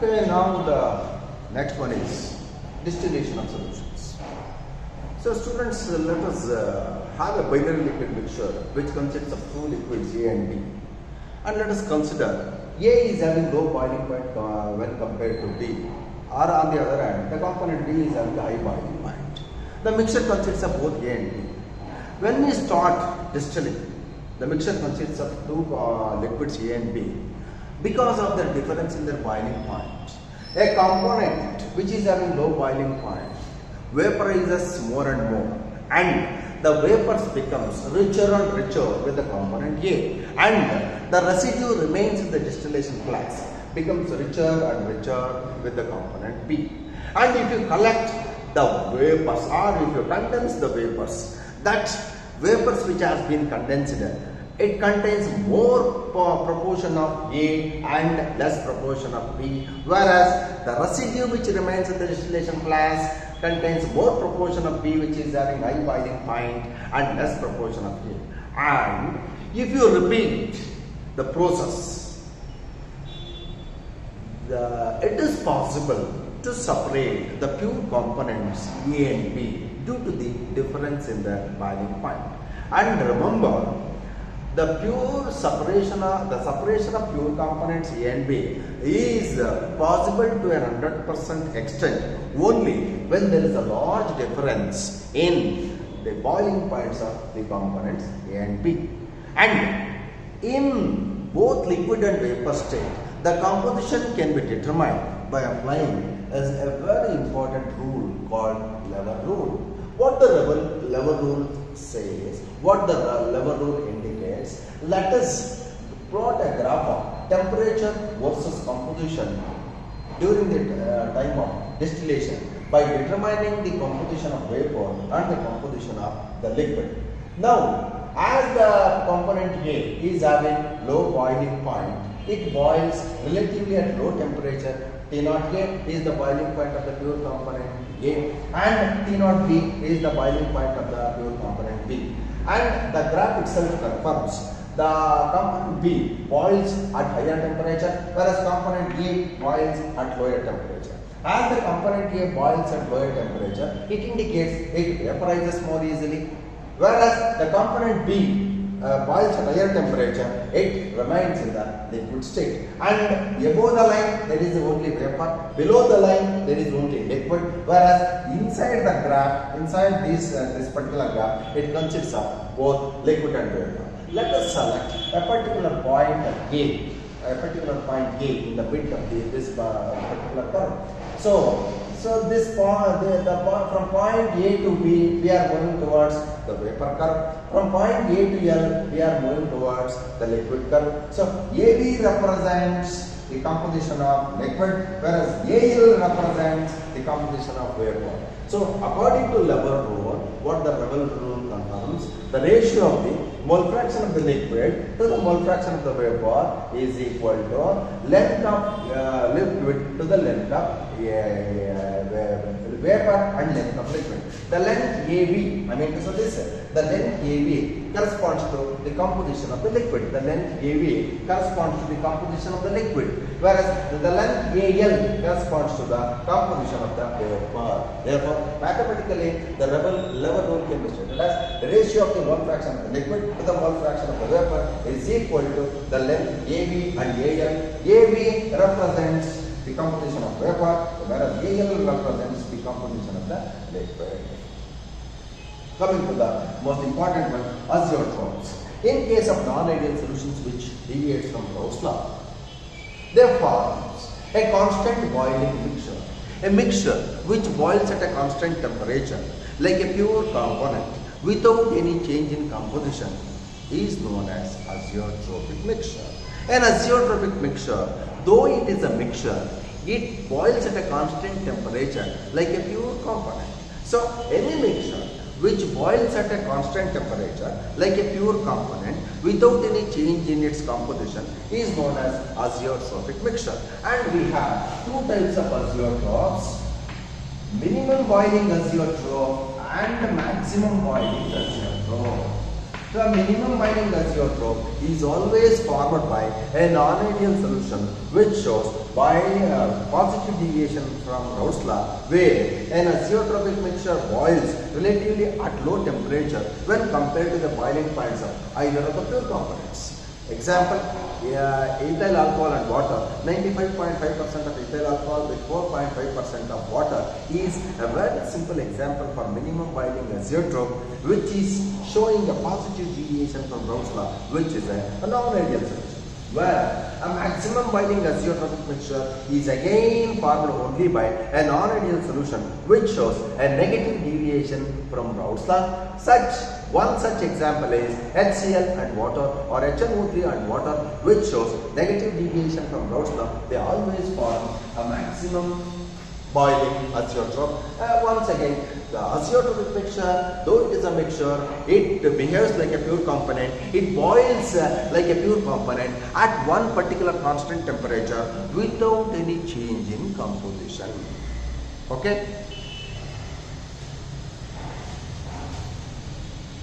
Okay, now the next one is distillation of solutions. So students, let us have a binary liquid mixture which consists of two liquids A and B. And let us consider A is having low boiling point when compared to B. Or on the other hand, the component B is having a high boiling point. The mixture consists of both A and B. When we start distilling, the mixture consists of two liquids A and B. Because of the difference in their boiling point, a component which is having low boiling point vaporizes more and more, and the vapors becomes richer and richer with the component A, and the residue remains in the distillation flask, becomes richer and richer with the component B. And if you collect the vapors or if you condense the vapors, that vapors which has been condensed, it contains more proportion of A and less proportion of B, whereas the residue which remains in the distillation flask contains more proportion of B, which is having high boiling point, and less proportion of A. And if you repeat the process, it is possible to separate the pure components A and B due to the difference in the boiling point. And remember, the separation of pure components A and B is possible to a 100% extent only when there is a large difference in the boiling points of the components A and B. And in both liquid and vapor state, the composition can be determined by applying a very important rule called lever rule. What the lever rule says, what the lever rule indicates, let us plot a graph of temperature versus composition during the time of distillation by determining the composition of vapor and the composition of the liquid. Now, as the component A is having low boiling point, it boils relatively at low temperature. T0A is the boiling point of the pure component A, and T0B is the boiling point of the pure component B. And the graph itself confirms the component B boils at higher temperature, whereas component A boils at lower temperature. As the component A boils at lower temperature, it indicates it vaporizes more easily, whereas the component B boils at higher temperature, it remains in the liquid state. And above the line there is only vapor, below the line there is only liquid, whereas inside the graph, inside this particular graph, it consists of both liquid and vapor. Let us select a particular point A, in the mid of this particular curve. So this point, from point A to B, we are moving towards the vapor curve. From point A to L, we are moving towards the liquid curve. So AB represents the composition of liquid, whereas AL represents the composition of vapor. So according to lever rule, what the lever rule confirms, the ratio of the mole fraction of the liquid to the mole fraction of the vapor is equal to length of liquid to the length of vapor and length of liquid. The length AB, the length AB corresponds to the composition of the liquid. The length AB corresponds to the composition of the liquid, whereas the length AL corresponds to the composition of the vapor. Therefore, mathematically, the lever rule can be stated as the ratio of the mole fraction of the liquid to the mole fraction of the vapor is equal to the length AB and AL. AB represents the composition of vapor, whereas AL represents the composition of the liquid. Coming to the most important one, azeotropes. In case of non-ideal solutions which deviates from Proff's law, they forms a constant boiling mixture. A mixture which boils at a constant temperature, like a pure component, without any change in composition, is known as azeotropic mixture. An azeotropic mixture, though it is a mixture, it boils at a constant temperature like a pure component. So, any mixture which boils at a constant temperature like a pure component without any change in its composition is known as azeotropic mixture. And we have two types of azeotropes: minimum boiling azeotrope and maximum boiling azeotrope. The minimum binding azeotrope is always formed by a non-ideal solution which shows by positive deviation from Raoult's law, where an azeotropic mixture boils relatively at low temperature when compared to the boiling points of either of the pure components. Example, ethyl alcohol and water. 95.5% of ethyl alcohol with 4.5% of water is a very simple example for minimum binding azeotrope, which is showing a positive deviation from Raoult's law, which is a non-ideal solution. Where a maximum binding azeotropic mixture is again formed only by a non-ideal solution which shows a negative deviation from Raoult's law. One such example is HCl and water or HNO3 and water, which shows negative deviation from Raoult's law. They always form a maximum boiling azeotrope. Once again, the azeotropic mixture, though it is a mixture, it behaves like a pure component. It boils like a pure component at one particular constant temperature without any change in composition. Okay.